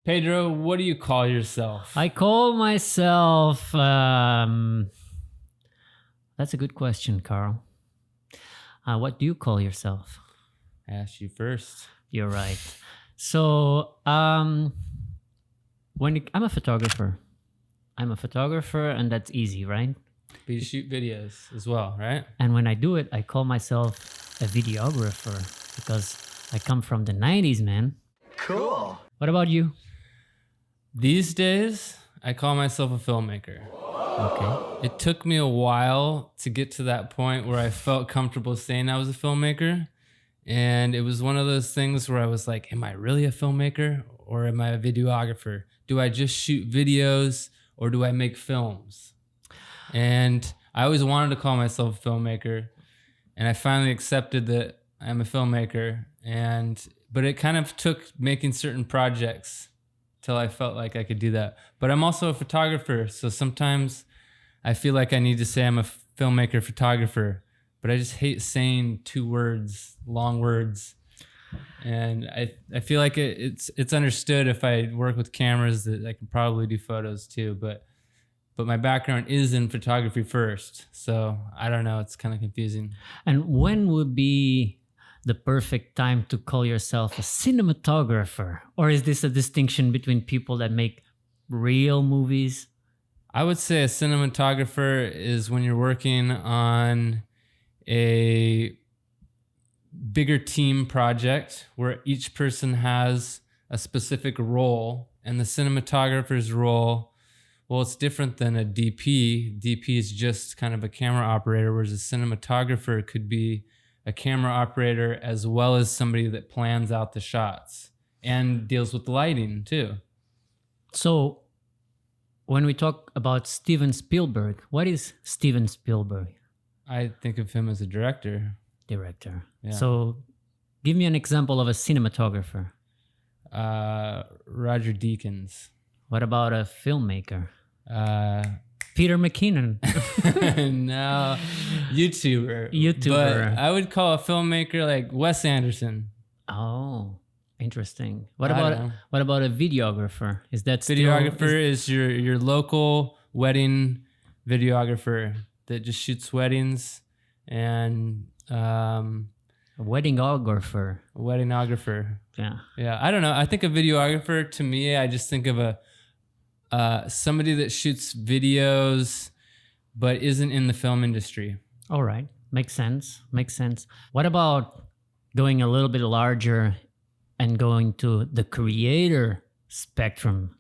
Pedro, what do you call yourself? I call myself. That's a good question, Carl. What do you call yourself? I asked you first. You're right. So, I'm a photographer. I'm a photographer, and that's easy, right? But you shoot videos as well, right? And when I do it, I call myself a videographer because I come from the 90s, man. Cool. What about you? These days, I call myself a filmmaker. Okay. It took me a while to get to that point where I felt comfortable saying I was a filmmaker. And it was one of those things where I was like, am I really a filmmaker or am I a videographer? Do I just shoot videos or do I make films? And I always wanted to call myself a filmmaker. And I finally accepted that I'm a filmmaker. But it kind of took making certain projects till I felt like I could do that. But I'm also a photographer. So sometimes I feel like I need to say I'm a filmmaker photographer, but I just hate saying two words, long words. And I feel like it's understood if I work with cameras that I can probably do photos too, but my background is in photography first. So I don't know, it's kind of confusing. And when would be the perfect time to call yourself a cinematographer? Or is this a distinction between people that make real movies? I would say a cinematographer is when you're working on a bigger team project where each person has a specific role, and the cinematographer's role, well, it's different than a DP. DP is just kind of a camera operator, whereas a cinematographer could be a camera operator as well as somebody that plans out the shots and deals with the lighting too. So when we talk about Steven Spielberg, what is Steven Spielberg? I think of him as a director. Director. Yeah. So give me an example of a cinematographer. Roger Deakins. What about a filmmaker? Peter McKinnon. No, YouTuber. YouTuber. But I would call a filmmaker like Wes Anderson. Oh, interesting. I don't know. What about a videographer? Is that Videographer is your local wedding videographer that just shoots weddings, and a weddingographer? weddingographer. Yeah. Yeah, I don't know. I think a videographer, to me, I just think of somebody that shoots videos but isn't in the film industry. All right. Makes sense. Makes sense. What about going a little bit larger and going to the creator spectrum?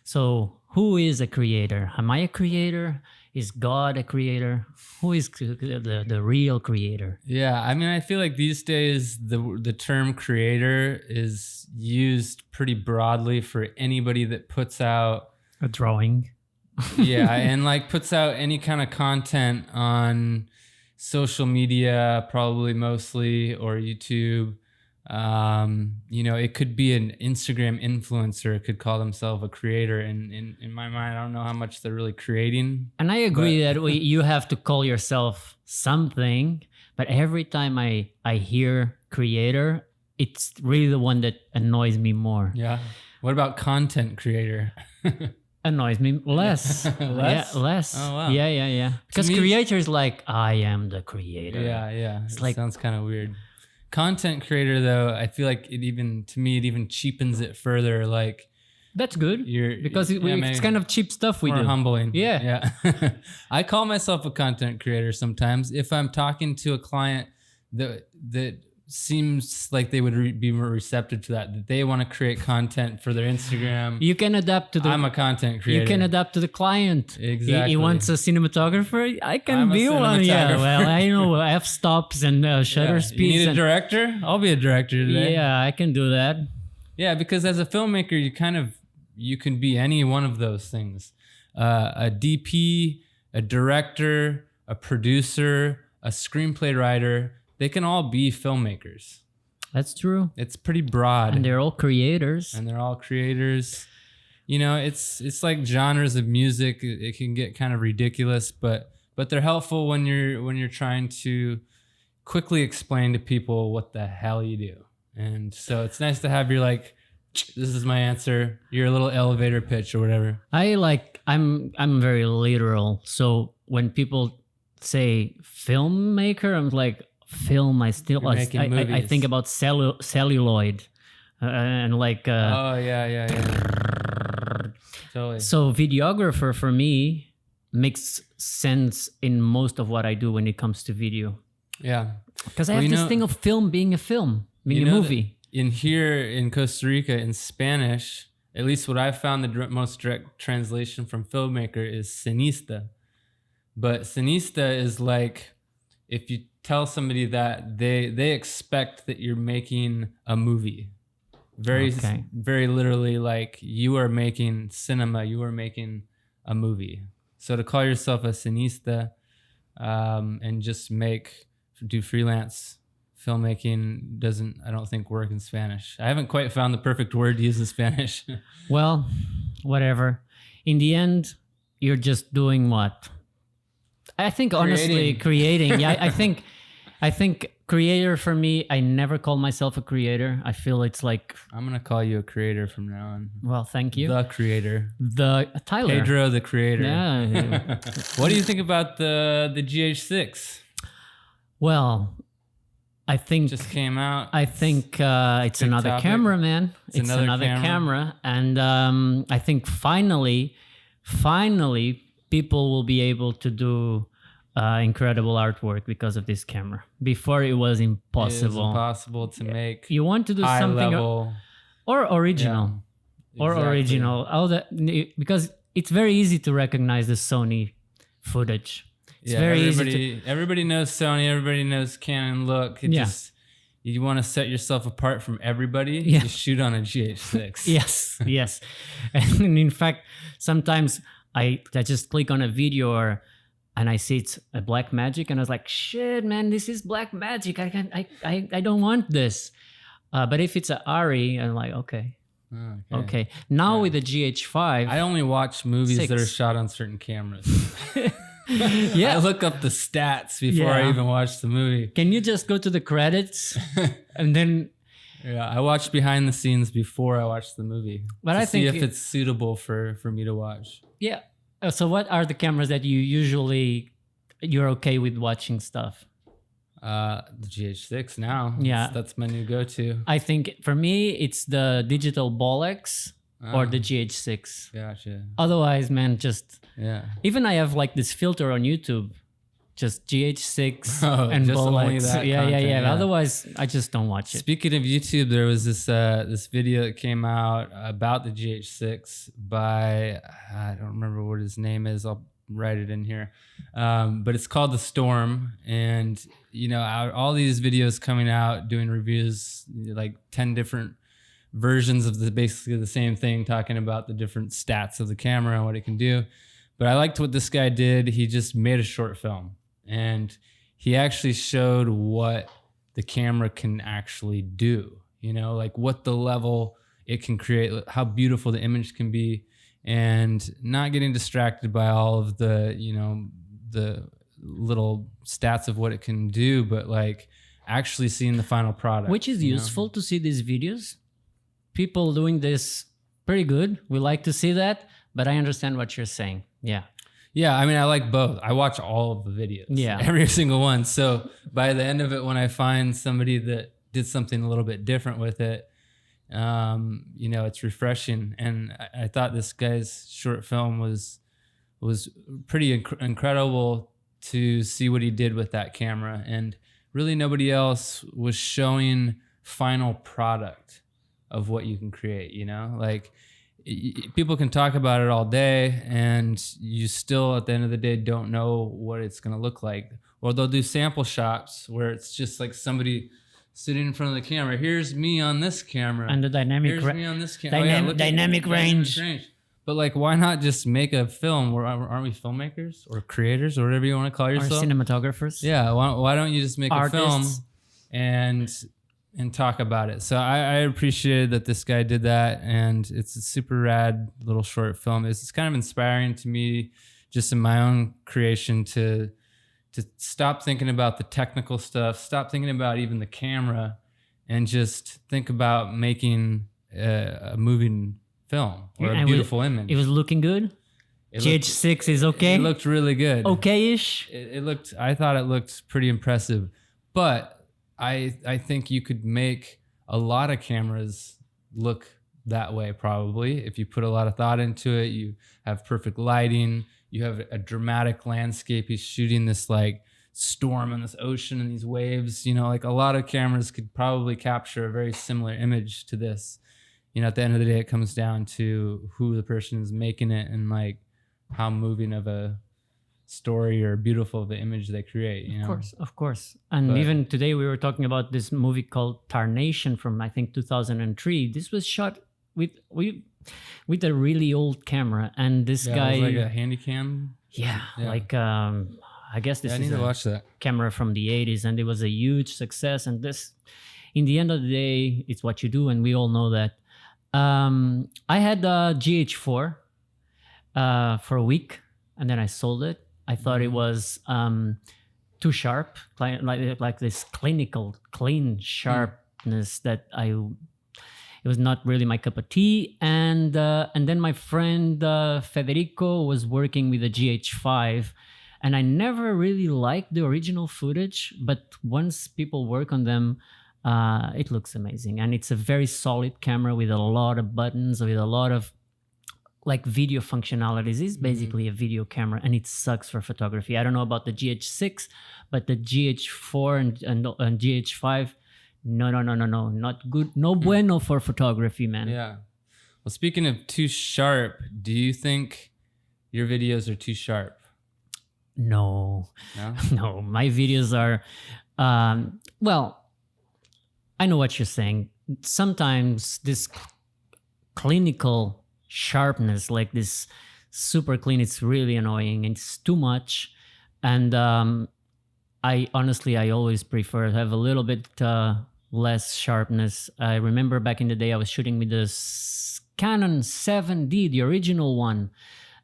So who is a creator? Am I a creator? Is God a creator? Who is the real creator? Yeah, I mean, I feel like these days the term creator is used pretty broadly for anybody that puts out A drawing. yeah, and like puts out any kind of content on social media, probably mostly, or YouTube. It could be an Instagram influencer, could call themselves a creator. And in my mind, I don't know how much they're really creating. And I agree that you have to call yourself something, but every time I hear creator, it's really the one that annoys me more. Yeah. What about content creator? Annoys me less. Less? Yeah, less. Oh, wow. Yeah. Because me- creator is like, I am the creator. Yeah. It's It like- sounds kind of weird. Content creator, though, I feel like it even cheapens it further. Like That's good. Because it's maybe kind of cheap stuff we more do. humbling. Yeah. I call myself a content creator sometimes if I'm talking to a client that seems like they would be more receptive to that they want to create content for their Instagram. You can adapt to the. I'm a content creator. You can adapt to the client. Exactly. He wants a cinematographer. I can I'm a be one. Yeah. cinematographer. Well, I know f-stops and shutter Yeah. speeds. You need a and- director? I'll be a director today. Yeah, I can do that. Yeah, because as a filmmaker, you can be any one of those things. A DP, a director, a producer, a screenplay writer. They can all be filmmakers. That's true. It's pretty broad. And they're all creators. And they're all creators. It's like genres of music. It can get kind of ridiculous, but they're helpful when you're trying to quickly explain to people what the hell you do. And so it's nice to have your like this is my answer. Your little elevator pitch or whatever. I'm very literal. So when people say filmmaker, I'm like, film. I think about celluloid and like. Oh yeah. Totally. So videographer for me makes sense in most of what I do when it comes to video. Yeah. Because I have this thing of film being a film, being a movie. In here in Costa Rica, in Spanish, at least what I found the most direct translation from filmmaker is cinista. But cinista is like, if you tell somebody that they expect that you're making a movie. Very literally, like you are making cinema, you are making a movie. So to call yourself a cinista and just do freelance filmmaking I don't think work in Spanish. I haven't quite found the perfect word to use in Spanish. Well, whatever. In the end, you're just doing what? I think honestly, creating. Yeah, I think creator for me, I never call myself a creator. I feel it's like... I'm going to call you a creator from now on. Well, thank you. The creator. Tyler. Pedro, the creator. Yeah. What do you think about the GH6? Well, I think... Just came out. I think it's another camera, man. It's another camera. And I think finally, people will be able to do incredible artwork because of this camera. Before it was impossible. It was impossible to make. You want to do high something level, or original, original. All that, because it's very easy to recognize the Sony footage. It's very easy. Everybody knows Sony. Everybody knows Canon. Look, you want to set yourself apart from everybody. Yeah. You shoot on a GH6. Yes. And in fact, sometimes I just click on a video and I see it's a black magic, and I was like, shit, man, this is black magic. I don't want this. But if it's a Ari, I'm like, okay. Now with the GH5, I only watch movies 6. that are shot on certain cameras. Yeah, I look up the stats before I even watch the movie. Can you just go to the credits and then? Yeah, I watch behind the scenes before I watch the movie. But I think see if it's suitable for me to watch. Yeah. So what are the cameras that you're okay with watching stuff? The GH6 now. Yeah. That's my new go-to. I think for me, it's the digital Bolex or the GH6. Gotcha. Otherwise, man, yeah. Even I have like this filter on YouTube, just GH6 and just Bolex. only that Yeah. content, Otherwise, I just don't watch it. Speaking of YouTube, there was this video that came out about the GH6 by, I don't remember what his name is. I'll write it in here. But it's called The Storm. And, all these videos coming out doing reviews, like 10 different versions of basically the same thing, talking about the different stats of the camera and what it can do. But I liked what this guy did. He just made a short film, and he actually showed what the camera can actually do, like what the level it can create, how beautiful the image can be, and not getting distracted by all of the, the little stats of what it can do, but like actually seeing the final product. Which is useful to see these videos. People doing this pretty good. We like to see that, but I understand what you're saying. Yeah. Yeah, I mean, I like both. I watch all of the videos. Yeah. Every single one. So by the end of it, when I find somebody that did something a little bit different with it, it's refreshing. And I thought this guy's short film was pretty incredible to see what he did with that camera. And really nobody else was showing final product of what you can create, like people can talk about it all day and you still at the end of the day don't know what it's going to look like. Or they'll do sample shots where it's just like somebody sitting in front of the camera. Here's me on this camera. And the dynamic me on this camera. Dynamic range. But like, why not just make a film? Aren't we filmmakers or creators or whatever you want to call yourself? Or cinematographers. Yeah. Why don't you just make a film and talk about it? So I appreciated that this guy did that, and it's a super rad little short film. It's kind of inspiring to me just in my own creation to stop thinking about the technical stuff, stop thinking about even the camera, and just think about making a moving film or a And beautiful image. It was looking good. GH6 is okay. It looked really good. Okay-ish. I thought it looked pretty impressive, but I think you could make a lot of cameras look that way probably if you put a lot of thought into it. You have perfect lighting. You have a dramatic landscape. He's shooting this like storm in this ocean and these waves. You know, like a lot of cameras could probably capture a very similar image to this. You know, at the end of the day, it comes down to who the person is making it and like how moving of a story or beautiful of the image they create. You know? Of course. And even today we were talking about this movie called Tarnation from I think 2003. This was shot with a really old camera, and this guy it was like a handy cam. Yeah. Like I guess this I is need to watch that camera from the 80s, and it was a huge success. And this, in the end of the day, it's what you do, and we all know that. I had a GH4 for a week, and then I sold it. I thought it was too sharp, like this clean sharpness that it was not really my cup of tea. And then my friend Federico was working with a GH5, and I never really liked the original footage, but once people work on them, it looks amazing. And it's a very solid camera with a lot of buttons, with a lot of like video functionalities. It's basically a video camera, and it sucks for photography. I don't know about the GH6, but the GH4 and GH5, no, not good. No bueno for photography, man. Yeah. Well, speaking of too sharp, do you think your videos are too sharp? No? No, my videos are, well, I know what you're saying. Sometimes this clinical sharpness, like this super clean, it's really annoying. It's too much. And I always prefer to have a little bit less sharpness. I remember back in the day I was shooting with the Canon 7D, the original one,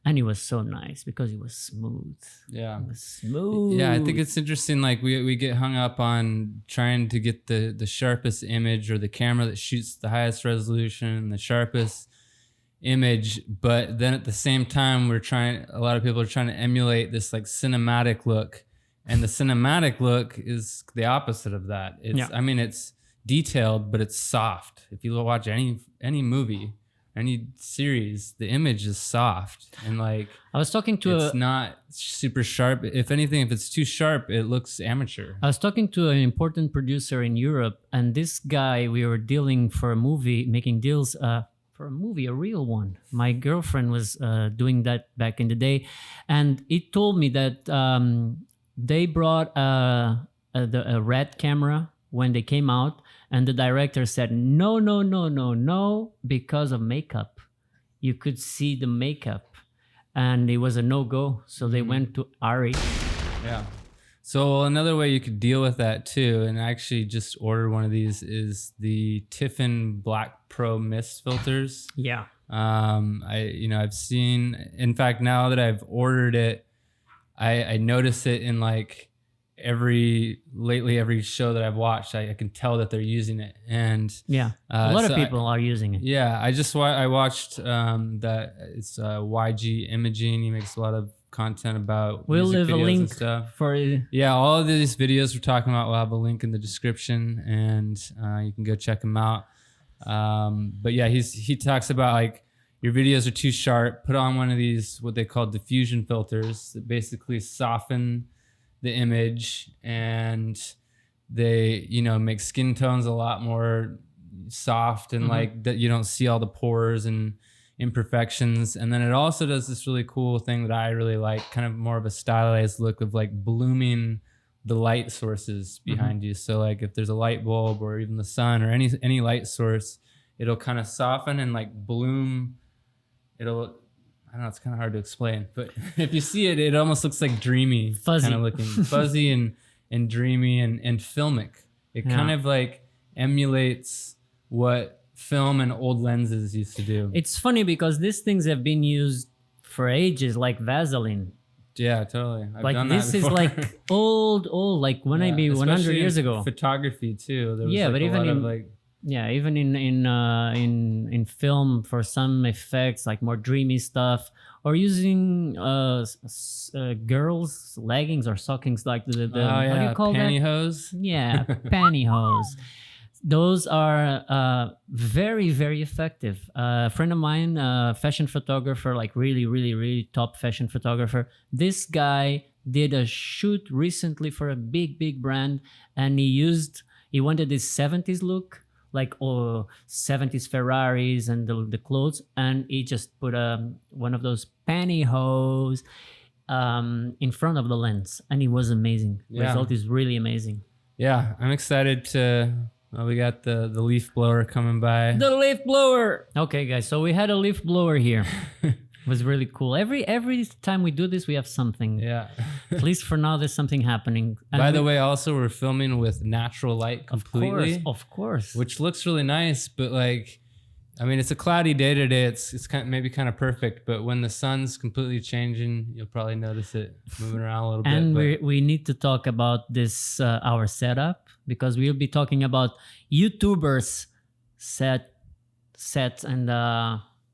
and it was so nice because it was smooth. Yeah, it was smooth. Yeah, I think it's interesting. Like we get hung up on trying to get the sharpest image, or the camera that shoots the highest resolution, the sharpest image, but then at the same time a lot of people are trying to emulate this like cinematic look, and the cinematic look is the opposite of that. I mean, it's detailed, but it's soft. If you watch any movie, any series, the image is soft, and like I was talking to it's not super sharp. If anything, if it's too sharp, it looks amateur. I was talking to an important producer in Europe, and this guy, we were dealing for a movie, making deals for a movie, a real one. My girlfriend was doing that back in the day, and it told me that they brought a red camera when they came out, and the director said no because of makeup. You could see the makeup, and it was a no-go, so they went to Ari. Yeah. So another way you could deal with that too, and I actually just ordered one of these, is the Tiffen Black Pro Mist filters. Yeah. I've seen, in fact, now that I've ordered it, I notice it in like every show that I've watched. I can tell that they're using it, and a lot of people are using it. Yeah, I watched that it's YCImaging. He makes a lot of content about we'll music leave a videos link and stuff. For yeah, all of these videos we're talking about, we'll have a link in the description, and you can go check them out. But yeah, he talks about like your videos are too sharp. Put on one of these, what they call diffusion filters, that basically soften the image, and they make skin tones a lot more soft, and like that you don't see all the pores and imperfections. And then it also does this really cool thing that I really like, kind of more of a stylized look of like blooming the light sources behind you. So like if there's a light bulb or even the sun or any light source, it'll kind of soften and like bloom. I don't know, it's kind of hard to explain, but if you see it, it almost looks like dreamy, fuzzy, kind of looking fuzzy and dreamy and filmic. It kind of like emulates what film and old lenses used to do. It's funny because these things have been used for ages, like Vaseline. Yeah, totally. I've done this that before. is like old, like when I be 100 years ago. Photography too. There was but like even a lot in of like Yeah, even in film for some effects like more dreamy stuff, or using girls leggings or stockings like the Oh how do you yeah, call that? pantyhose. Yeah, pantyhose. Those are very, very effective. A friend of mine, fashion photographer, like really, really, really top fashion photographer. This guy did a shoot recently for a big, big brand, and he wanted this 70s look, like 70s Ferraris and the clothes, and he just put one of those pantyhose in front of the lens, and it was amazing. Yeah. Result is really amazing. Yeah, I'm excited to. Well, we got the leaf blower coming by. The leaf blower. Okay, guys. So we had a leaf blower here. It was really cool. Every time we do this, we have something. Yeah. At least for now, there's something happening. And By the way, also we're filming with natural light completely. Of course. Which looks really nice, but like, I mean, it's a cloudy day today. It's kind of, maybe kind of perfect, but when the sun's completely changing, you'll probably notice it moving around a little bit. And we need to talk about this our setup, because we'll be talking about YouTubers sets and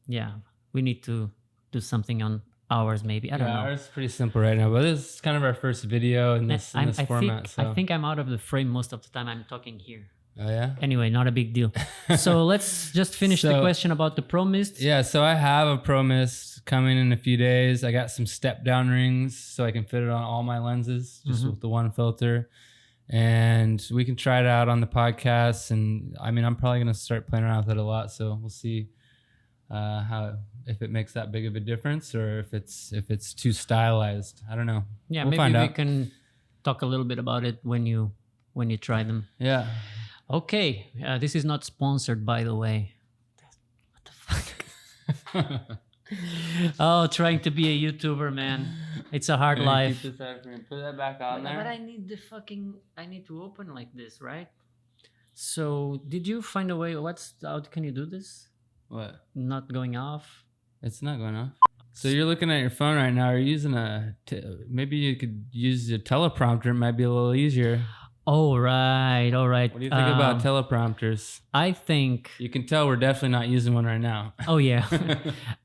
yeah, we need to do something on ours maybe. I don't know. Ours is pretty simple right now, but this is kind of our first video in this format. I think I'm out of the frame most of the time. I'm talking here. Oh yeah. Anyway, not a big deal. So let's just finish the question about the Pro Mist. Yeah, so I have a Pro Mist coming in a few days. I got some step down rings so I can fit it on all my lenses just with the one filter. And we can try it out on the podcast. And I mean, I'm probably going to start playing around with it a lot. So we'll see if it makes that big of a difference, or if it's too stylized. I don't know. Yeah, we'll maybe we can talk a little bit about it when you try them. Yeah. Okay, this is not sponsored, by the way. What the fuck? Oh, trying to be a YouTuber, man. It's a hard life. Keep this out for me. Put that back on there. But I need to open like this, right? So, did you find a way? How can you do this? What? Not going off? It's not going off. So you're looking at your phone right now. Are you using maybe you could use a teleprompter. It might be a little easier. Oh, right. All right. What do you think about teleprompters? I think... You can tell we're definitely not using one right now. Oh, yeah.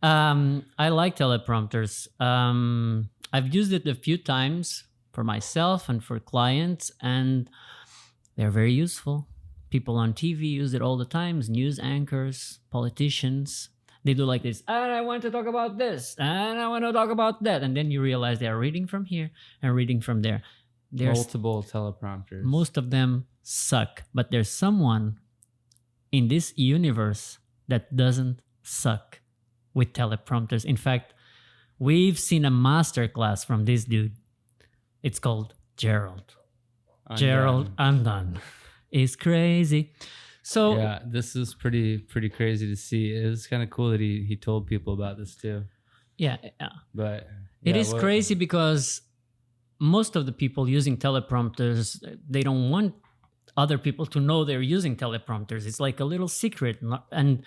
I like teleprompters. I've used it a few times for myself and for clients, and they're very useful. People on TV use it all the time. News anchors, politicians. They do like this, and I want to talk about this, and I want to talk about that. And then you realize they are reading from here and reading from there. There's multiple teleprompters. Most of them suck, but there's someone in this universe that doesn't suck with teleprompters. In fact, we've seen a masterclass from this dude. It's called Gerald. Undone. Gerald Undone. It's crazy. So yeah, this is pretty crazy to see. It was kind of cool that he told people about this too. Yeah. But it is crazy because most of the people using teleprompters, they don't want other people to know they're using teleprompters. It's like a little secret. And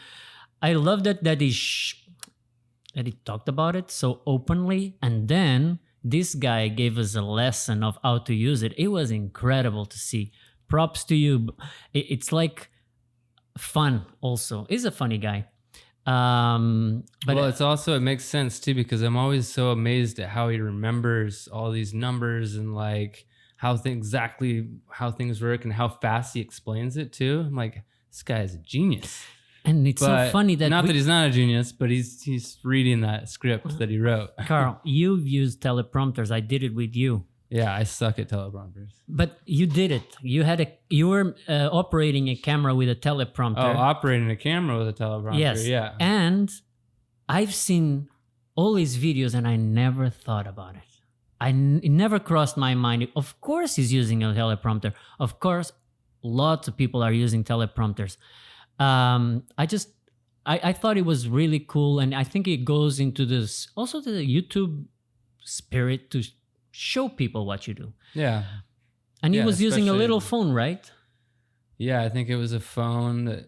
I love that he talked about it so openly. And then this guy gave us a lesson of how to use it. It was incredible to see. Props to you. It's like fun also. He's a funny guy. But well, it makes sense too, because I'm always so amazed at how he remembers all these numbers and like exactly how things work and how fast he explains it too. I'm like, this guy is a genius. And it's so funny that that he's not a genius, but he's reading that script that he wrote. Carl, you've used teleprompters. I did it with you. Yeah, I suck at teleprompters. But you did it. You were operating a camera with a teleprompter. Oh, operating a camera with a teleprompter. Yes. Yeah. And I've seen all his videos and I never thought about it. It never crossed my mind. Of course he's using a teleprompter. Of course, lots of people are using teleprompters. I thought it was really cool, and I think it goes into this also the YouTube spirit to show people what you do. Yeah. And he was using a little phone, right? Yeah, I think it was a phone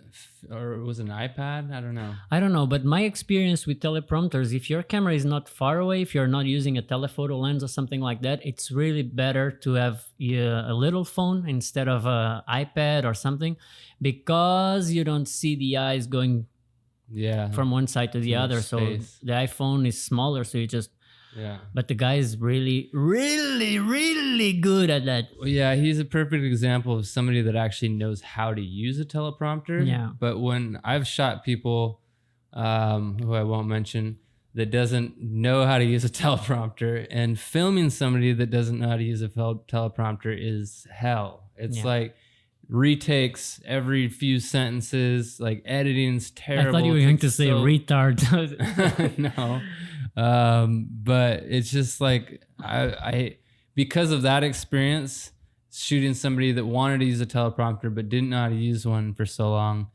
or it was an iPad. I don't know. I don't know, but my experience with teleprompters, if your camera is not far away, if you're not using a telephoto lens or something like that, it's really better to have a little phone instead of an iPad or something, because you don't see the eyes going from one side to the other. So the iPhone is smaller, so you just but the guy is really, really, really good at that. Well, yeah, he's a perfect example of somebody that actually knows how to use a teleprompter. Yeah. But when I've shot people, who I won't mention, that doesn't know how to use a teleprompter, and filming somebody that doesn't know how to use a teleprompter is hell. It's like retakes every few sentences, like editing's terrible. I thought you were going to say retard. No. But it's just like I because of that experience, shooting somebody that wanted to use a teleprompter but didn't know how to use one for so long,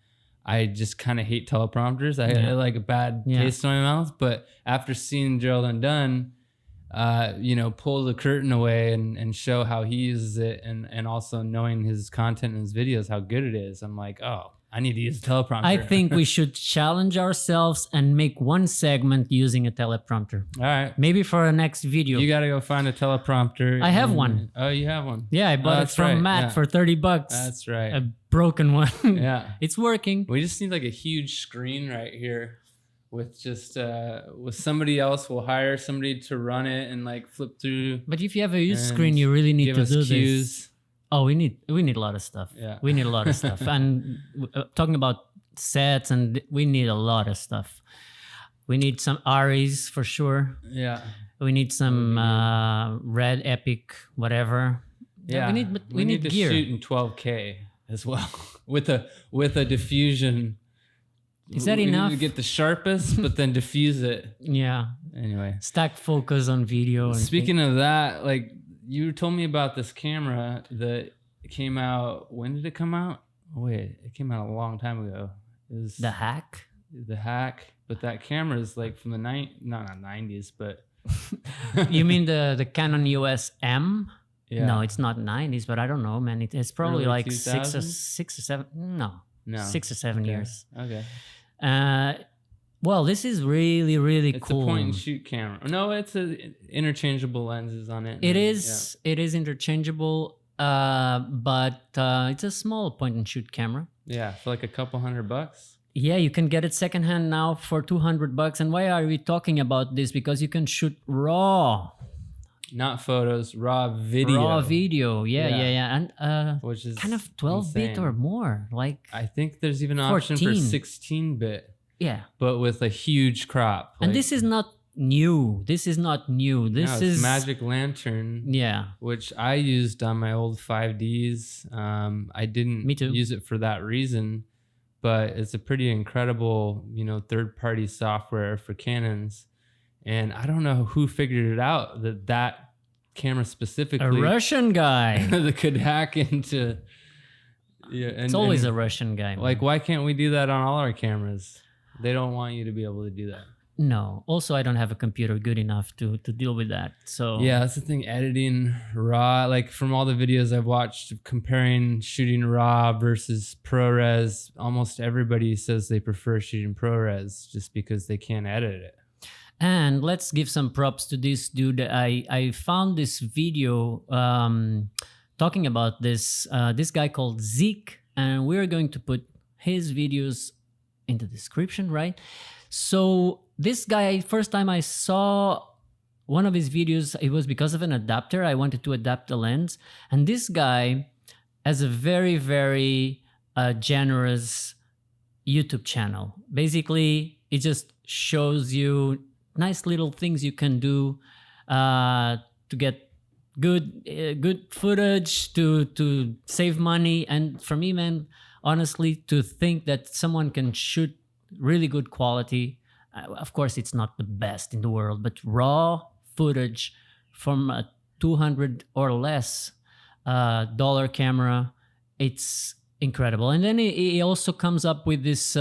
I just kind of hate teleprompters. I had like a bad taste in my mouth. But after seeing Gerald Undone, pull the curtain away and show how he uses it, and also knowing his content and his videos, how good it is, I'm like, oh, I need to use a teleprompter. I think we should challenge ourselves and make one segment using a teleprompter. All right. Maybe for our next video. You got to go find a teleprompter. I have one. Oh, you have one? Yeah, I bought it from Matt for $30. That's right. A broken one. Yeah. It's working. We just need like a huge screen right here with just with somebody else. We'll hire somebody to run it and like flip through. But if you have a huge screen, you really need to do cues. This. Oh, we need a lot of stuff. Yeah. We need a lot of stuff. And talking about sets, and we need a lot of stuff. We need some Aries for sure. Yeah. We need some Red Epic, whatever. Yeah. We need to gear. shoot in 12K as well with a diffusion. Is that we enough? need to get the sharpest, but then diffuse it. Yeah. Anyway. Stack focus on video. Speaking of that, like, you told me about this camera that came out. When did it come out? Oh, wait, it came out a long time ago. It was the Hack. The Hack, but that camera is like from the not 90s, but you mean the Canon EOS M? Yeah. No, it's not 90s, but I don't know, man. It's probably early like 2000s? six or seven. No, 6 or 7 Okay. years. Okay. Well, this is really, really it's cool. It's a point and shoot camera. No, it's interchangeable lenses on it. It is. Yeah. It is interchangeable, but it's a small point and shoot camera. Yeah, for like a couple $100. Yeah, you can get it secondhand now for $200. And why are we talking about this? Because you can shoot raw. Not photos, raw video. Raw video, yeah. And which is kind of 12-bit or more. Like I think there's even an 14. option for 16-bit. Yeah. But with a huge crop. And this is not new. This is it's Magic Lantern. Yeah. Which I used on my old 5Ds. I didn't Me too. use it for that reason, but it's a pretty incredible, third-party software for Canons. And I don't know who figured it out that camera specifically. A Russian guy that could hack into. Yeah, it's always a Russian guy. Man. Like, why can't we do that on all our cameras? They don't want you to be able to do that. No. Also, I don't have a computer good enough to deal with that. So yeah, that's the thing. Editing raw, like from all the videos I've watched comparing shooting raw versus ProRes, almost everybody says they prefer shooting ProRes just because they can't edit it. And let's give some props to this dude. I found this video talking about this guy called Zeek, and we're going to put his videos in the description, right? So this guy, first time I saw one of his videos, it was because of an adapter. I wanted to adapt the lens, and this guy has a very, very generous YouTube channel. Basically, it just shows you nice little things you can do to get good footage, to save money. And for me, man, honestly, to think that someone can shoot really good quality, of course it's not the best in the world, but raw footage from a $200 or less dollar camera, it's incredible. And then he also comes up with this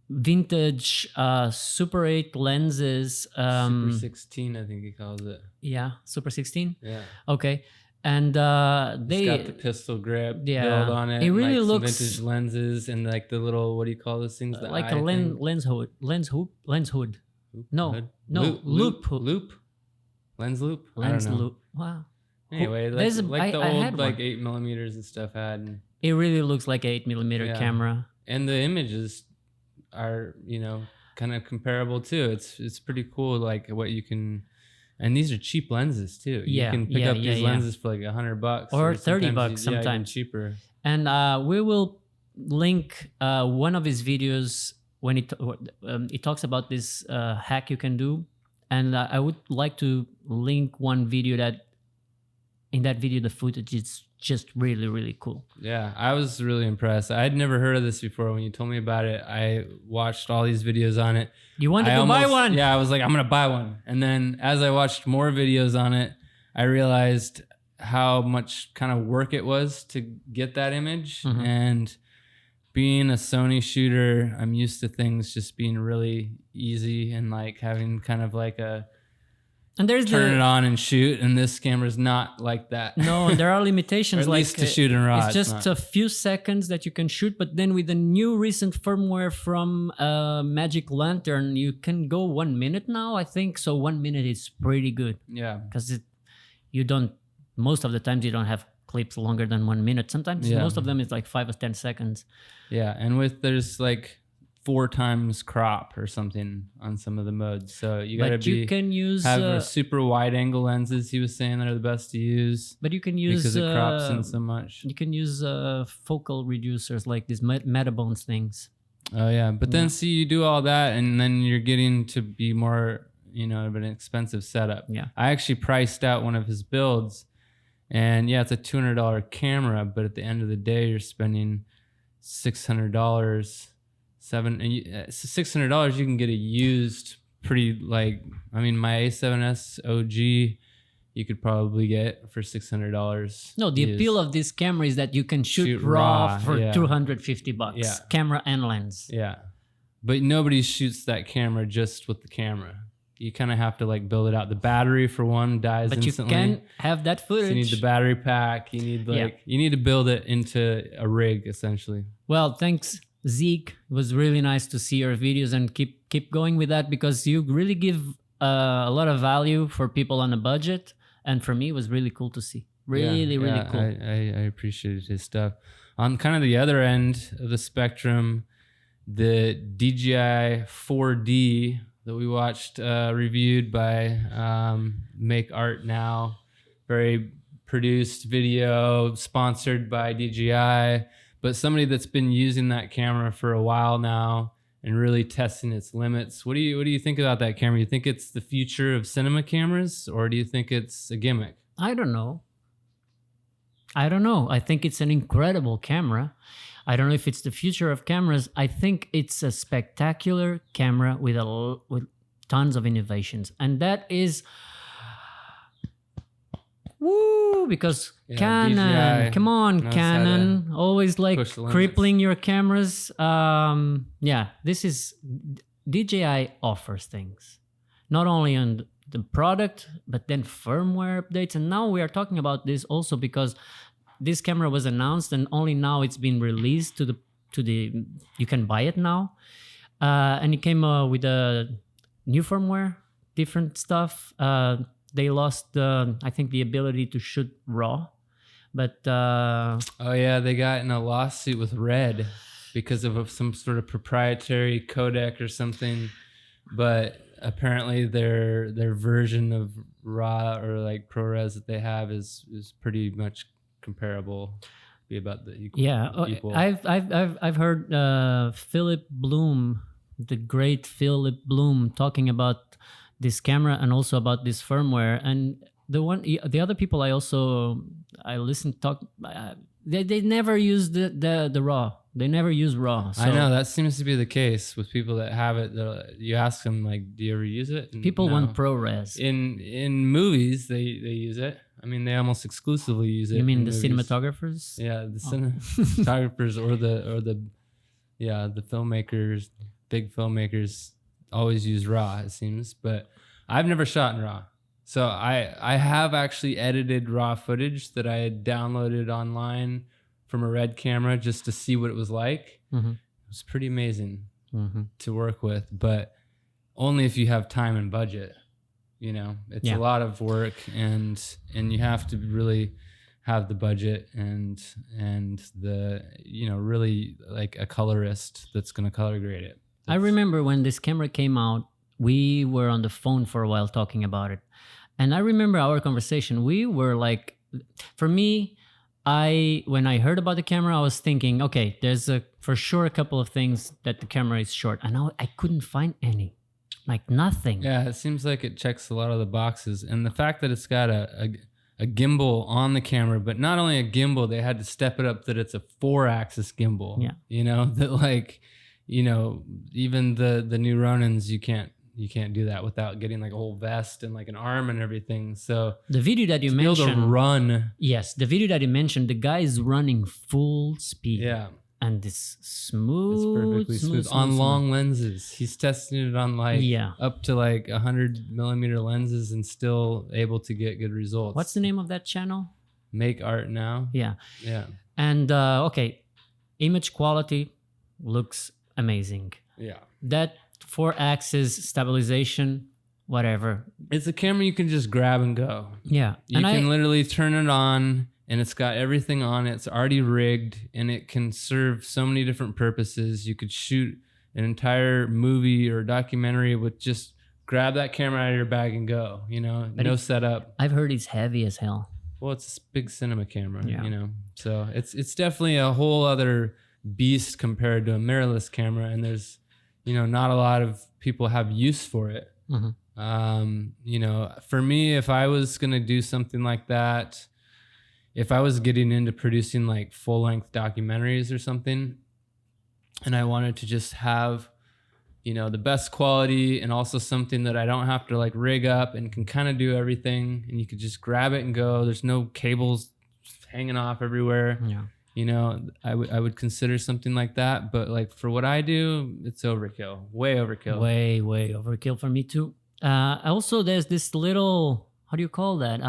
vintage Super 8 lenses. Super 16, I think he calls it. Yeah, Super 16? Yeah. Okay. And It's got the pistol grip Yeah. build on it. It really like looks- some vintage lenses and like the little, what do you call those things? The like a eye thing? lens hood. No, Hood? no, loop hood. Loop? Lens loop? Lens I don't know. loop. Wow. Anyway, There's a- like the I old had like one. 8mm and stuff had. And, It really looks like an 8mm Yeah. camera. and the images are, kind of comparable too. It's pretty cool like what you can. And these are cheap lenses too. Yeah, You can pick yeah, up yeah, these yeah. lenses for like $100 Or $30 sometimes, even sometimes. cheaper. And we will link one of his videos when it talks about this hack you can do. And I would like to link one video that, in that video, the footage is just really, really cool. Yeah, I was really impressed. I'd never heard of this before. When you told me about it, I watched all these videos on it. You wanted to buy one? Yeah, I was like, I'm gonna buy one. And then as I watched more videos on it, I realized how much kind of work it was to get that image. Mhm. And being a Sony shooter, I'm used to things just being really easy and like having kind of like a And there's turn it on and shoot. And this camera's not like that. No, there are limitations. Or at like least to shoot in RAW. it's just not. a few seconds that you can shoot, but then with the new recent firmware from Magic Lantern, you can go 1 minute now, I think. So 1 minute is pretty good Yeah. because most of the times you don't have clips longer than 1 minute. Sometimes Yeah. most of them is like 5 or 10 seconds. Yeah, and there's like 4 times crop or something on some of the modes, so you gotta But you can use have a super wide angle lenses. He was saying that are the best to use but you can use because it crops in so much. you can use focal reducers like these Metabones things. Oh yeah, but then see you do all that, and then you're getting to be more of an expensive setup. Yeah. I actually priced out one of his builds, and yeah, it's a $200 camera, but at the end of the day, you're spending $600. $600 you can get a used pretty my A7S OG you could probably get for $600. No, the appeal of this camera is that you can shoot raw for yeah. $250. Yeah. Camera and lens. Yeah, but nobody shoots that camera just with the camera. You kind of have to build it out. The battery for one dies But instantly. you can have that So footage. you need the battery pack. You need you need to build it into a rig essentially. Well, thanks, Zeek. It was really nice to see your videos and keep going with that because you really give a lot of value for people on a budget. And for me, it was really cool to see. Really cool. I appreciated his stuff. On kind of the other end of the spectrum, the DJI 4D that we watched reviewed by Make.Art.Now, very produced video, sponsored by DJI, but somebody that's been using that camera for a while now and really testing its limits. What do you think about that camera? You think it's the future of cinema cameras, or do you think it's a gimmick? I don't know. I think it's an incredible camera. I don't know if it's the future of cameras. I think it's a spectacular camera with tons of innovations. And that is because Canon, DJI come on, knows Canon, always push the limits. crippling your cameras. This is DJI offers things, not only on the product, but then firmware updates. And now we are talking about this also because this camera was announced and only now it's been released to the you can buy it now. And it came with a new firmware, different stuff. They lost, I think, the ability to shoot RAW, but Oh yeah, they got in a lawsuit with Red because of some sort of proprietary codec or something. But apparently their version of RAW or ProRes that they have is pretty much comparable. Be about the equal. I've heard Philip Bloom, the great Philip Bloom, talking about this camera and also about this firmware. And the other people I listened to talk, they never use the RAW. They never use RAW. So I know that seems to be the case with people that have it. You ask them do you ever use it? And people no. want ProRes. In movies they use it. I mean, they almost exclusively use it. You mean in the movies. cinematographers? Yeah, the cinematographers or the filmmakers, big filmmakers always use RAW, it seems. But I've never shot in RAW, So I have actually edited raw footage that I had downloaded online from a Red camera just to see what it was like. Mm-hmm. It was pretty amazing to work with, but only if you have time and budget. You know, it's a lot of work, and you have to really have the budget and the, you know, really like a colorist that's going to color grade it. I remember when this camera came out, we were on the phone for a while talking about it. And I remember our conversation. We were like, for me, when I heard about the camera, I was thinking, okay, there's for sure a couple of things that the camera is short. And I couldn't find any, like nothing. Yeah, it seems like it checks a lot of the boxes. And the fact that it's got a gimbal on the camera, but not only a gimbal, they had to step it up that it's a 4-axis gimbal. Yeah. You know, that like, you know, even the new Ronins, you can't do that without getting like a whole vest and like an arm and everything. So the video that you to be able mentioned, to run. yes, the video that you mentioned, the guy is running full speed. Yeah. And it's smooth. It's perfectly smooth on long lenses. He's testing it on like up to like 100mm lenses and still able to get good results. What's the name of that channel? Make.Art.Now. Yeah. Yeah. And okay, image quality looks amazing. Yeah. That 4-axis stabilization, whatever. It's a camera you can just grab and go. Yeah. You can literally turn it on and it's got everything on it. It's already rigged and it can serve so many different purposes. You could shoot an entire movie or documentary with just grab that camera out of your bag and go, you know, but no setup. I've heard it's heavy as hell. Well, it's a big cinema camera, you know, so it's definitely a whole other beast compared to a mirrorless camera. And there's, you know, not a lot of people have use for it. You know, for me, if I was going to do something like that, if I was getting into producing like full-length documentaries or something, and I wanted to just have, you know, the best quality and also something that I don't have to like rig up and can kind of do everything, and you could just grab it and go. There's no cables hanging off everywhere. Yeah. You know, I would consider something like that, but like for what I do, it's overkill. Way overkill. Way overkill for me too. Also, there's this little, how do you call that?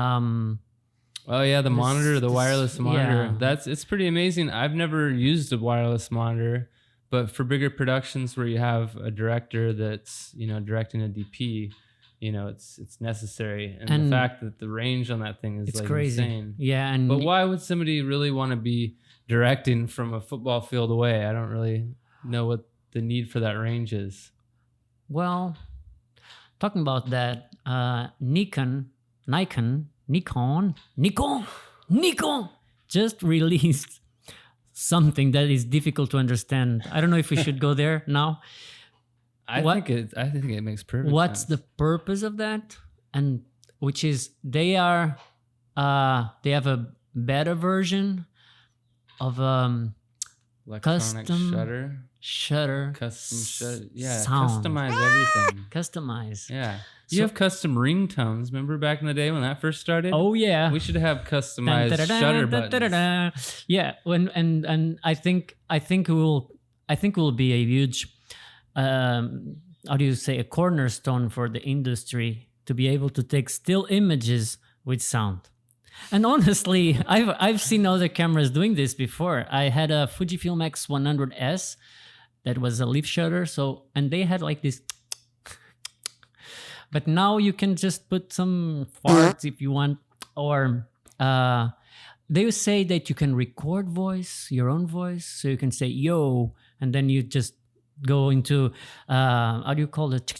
Oh yeah, the monitor, the wireless monitor. Yeah. It's pretty amazing. I've never used a wireless monitor, but for bigger productions where you have a director that's, you know, directing a DP, you know, it's necessary. And the fact that the range on that thing is like crazy. Insane. Yeah, but why would somebody really want to be directing from a football field away? I don't really know what the need for that range is. Well, talking about that, Nikon just released something that is difficult to understand. I don't know if we should go there now. I think it makes perfect sense. What's the purpose of that? And which is they have a beta version of electronic shutter, sound. Customize everything. Customize. Yeah. You have custom ringtones. Remember back in the day when that first started? Oh yeah. We should have customized shutter buttons. Yeah. And I think it will be a huge how do you say, a cornerstone for the industry to be able to take still images with sound. And honestly, I've seen other cameras doing this before. I had a Fujifilm X100S that was a leaf shutter, and they had like this. But now you can just put some farts if you want, or they say that you can record your own voice, so you can say yo, and then you just go into how do you call it?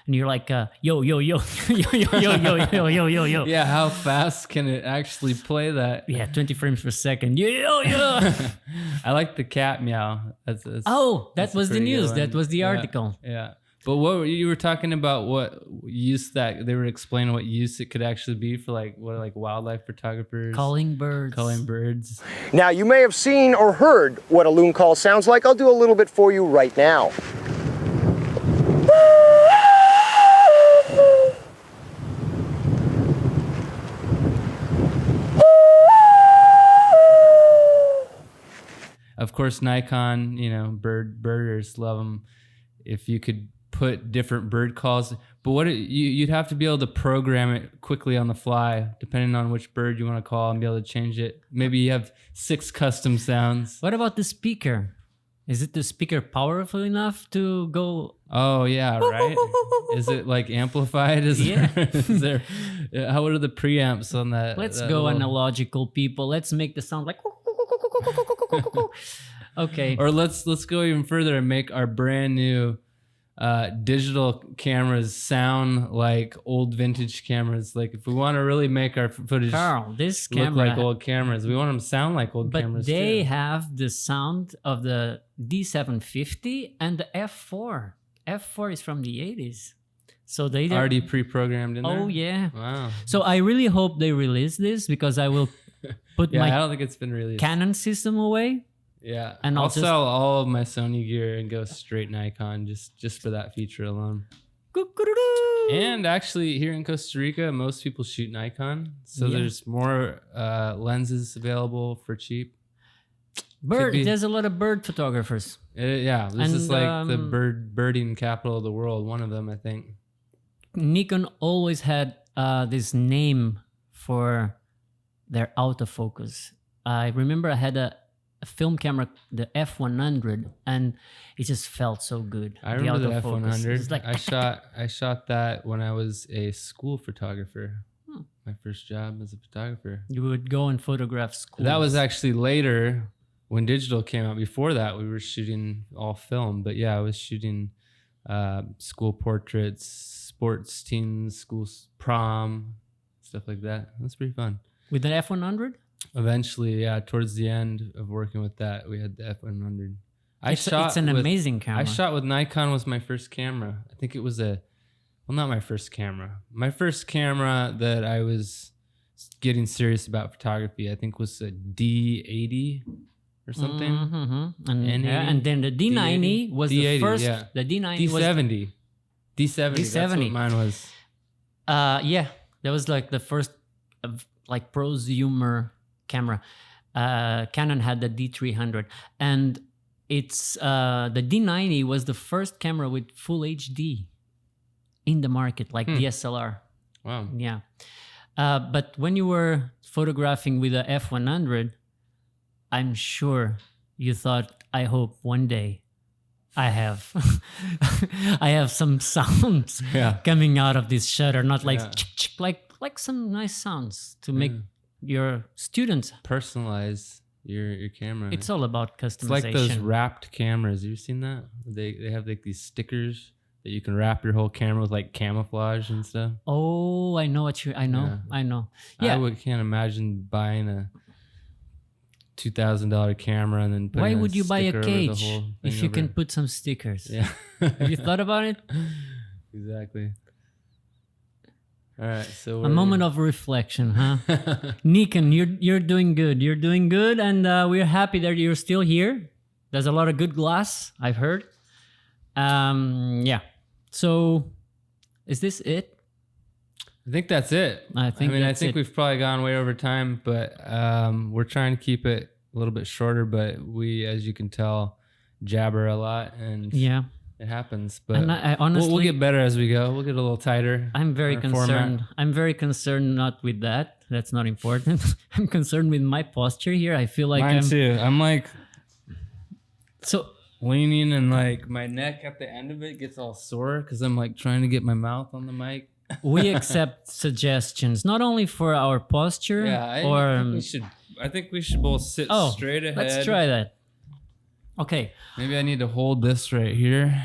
And you're like, yo, yo, yo, yo, yo, yo, yo, yo, yo, yo. Yeah, how fast can it actually play that? Yeah, 20 frames per second. Yo, yo. I like the cat meow. That was the news. That was the article. Yeah. But what you were talking about, what use that they were explaining what use it could actually be for like wildlife photographers? Calling birds. Now, you may have seen or heard what a loon call sounds like. I'll do a little bit for you right now. Of course, Nikon, birders love them. If you could put different bird calls, But you'd have to be able to program it quickly on the fly, depending on which bird you want to call, and be able to change it. Maybe you have 6 custom sounds. What about the speaker? Is it the speaker powerful enough to go? Oh yeah, right. Is it like amplified? Is there? What are the preamps on that? Let's that go little... analogical, people. Let's make the sound like. Okay. Or let's go even further and make our brand new digital cameras sound like old vintage cameras. Like if we want to really make our footage Carl, this look camera, like old cameras, we want them to sound like old cameras. But they too. have the sound of the D750 and the F4. F4 is from the 80s. So they already pre-programmed in there? Oh yeah. Wow. So I really hope they release this because I will put I my don't think it's been released. Canon system away. Yeah. And I'll sell all of my Sony gear and go straight Nikon just for that feature alone. And actually here in Costa Rica, most people shoot Nikon. So there's more lenses available for cheap. There's a lot of bird photographers. This is like the birding capital of the world. One of them, I think. Nikon always had this name for their autofocus. I remember I had a film camera, the F100, and it just felt so good. I remember the F100. Like I shot that when I was a school photographer. My first job as a photographer. You would go and photograph schools. That was actually later when digital came out. Before that, we were shooting all film. But yeah, I was shooting school portraits, sports teams, school prom, stuff like that. That's pretty fun. With the F100? Eventually, towards the end of working with that, we had the F100. It's an amazing camera. I shot with Nikon was my first camera. I think it was not my first camera. My first camera that I was getting serious about photography, I think was a D80 or something. Mm-hmm. And then the D90 was D80, the first. Yeah. The D90 D70. D70. That's what mine was. That was like the first like prosumer camera. Canon had the D300, and it's the D90 was the first camera with full HD in the market, like DSLR. Wow. Yeah. But when you were photographing with the F100, I'm sure you thought, I hope one day I have some sounds coming out of this shutter, not like like some nice sounds to make your students personalize your camera. It's all about customization. It's like those wrapped cameras. You seen that? They have like these stickers that you can wrap your whole camera with, like camouflage and stuff. Oh, I know. Yeah. I can't imagine buying a $2,000 camera and then putting why would you buy a cage if you can over. put some stickers? Yeah. Have you thought about it? Exactly. All right, so a moment of reflection, huh? Nikon, you're doing good. You're doing good, and we're happy that you're still here. There's a lot of good glass, I've heard. Yeah. So, is this it? I think that's it. I think we've probably gone way over time, but we're trying to keep it a little bit shorter. But we, as you can tell, jabber a lot, and it happens. But I honestly, we'll get better as we go. We'll get a little tighter. I'm very concerned. Format. I'm very concerned not with that. That's not important. I'm concerned with my posture here. I feel like Mine too. I'm like so leaning, and like my neck at the end of it gets all sore because I'm like trying to get my mouth on the mic. We accept suggestions, not only for our posture. I think we should both sit straight ahead. Let's try that. Okay. Maybe I need to hold this right here.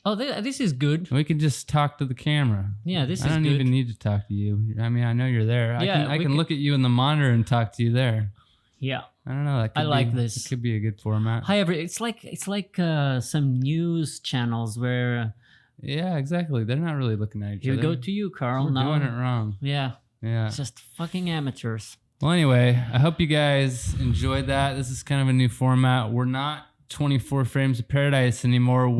Oh, this is good. We can just talk to the camera. Yeah, this is good. I don't even need to talk to you. I mean, I know you're there. I can look at you in the monitor and talk to you there. Yeah. I don't know. I like this. It could be a good format. However, it's like some news channels where. Yeah, exactly. They're not really looking at each other. Here go to you, Carl. We're doing it wrong. Yeah. Yeah. It's just fucking amateurs. Well, anyway, I hope you guys enjoyed that. This is kind of a new format. We're not 24 frames of paradise anymore.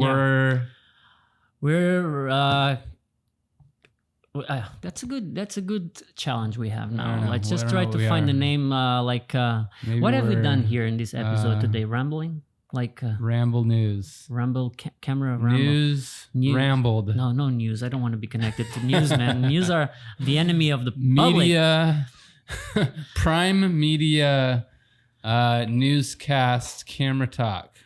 That's a good challenge we have now. Let's just try to find a name. What have we done here in this episode today? Rambling. Like Ramble News. Rumble, camera ramble. News rambled. No news. I don't want to be connected to news, man. News are the enemy of the Media, Prime Media newscast camera talk.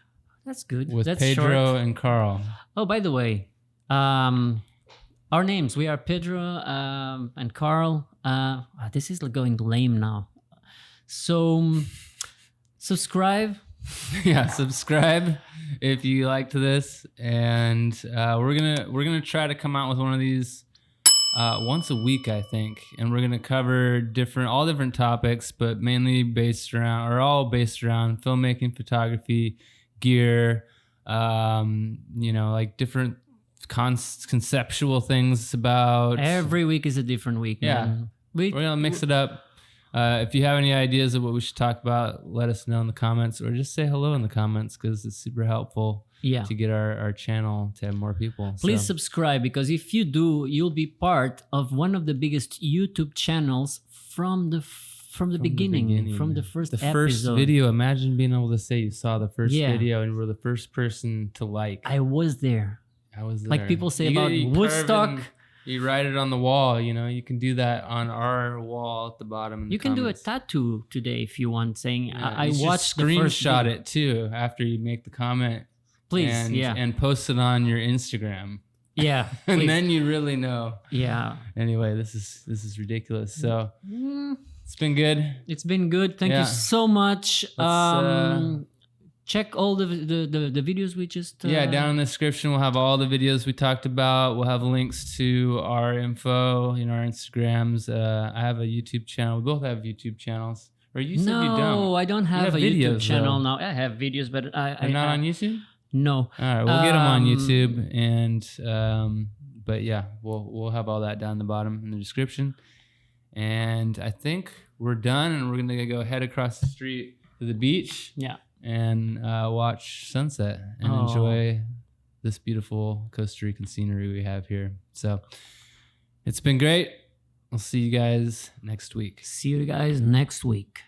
That's good. With That's Pedro short. and Carl. Oh, by the way, our names, we are Pedro and Carl. This is going lame now. So subscribe. Yeah, subscribe if you liked this, and we're gonna try to come out with one of these once a week, I think, and we're gonna cover all different topics, but mainly all based around filmmaking, photography, gear, like different conceptual things about. Every week is a different week. Yeah, man. we're gonna mix it up. If you have any ideas of what we should talk about, let us know in the comments, or just say hello in the comments, because it's super helpful to get our channel to have more people. Please subscribe, because if you do, you'll be part of one of the biggest YouTube channels from the beginning, from the first episode. First video. Imagine being able to say you saw the first video and were the first person to like. I was there. Like people say about Woodstock. You write it on the wall, you can do that on our wall at the bottom. You can do a tattoo today if you want, saying, I watched the first screenshot it too after you make the comment. Please, and post it on your Instagram. Yeah. And then you really know. Yeah. Anyway, this is ridiculous. So it's been good. It's been good. Thank you so much. Check all the videos we just... down in the description, we'll have all the videos we talked about. We'll have links to our info, our Instagrams. I have a YouTube channel. We both have YouTube channels. Or you said you don't. No, I don't have a videos, YouTube channel now. I have videos, but They're not on YouTube? No. All right, we'll get them on YouTube. And but yeah, we'll have all that down the bottom in the description. And I think we're done, and we're going to go head across the street to the beach. Yeah. And watch sunset and enjoy this beautiful Costa Rican scenery we have here. So it's been great. I'll see you guys next week. See you guys next week.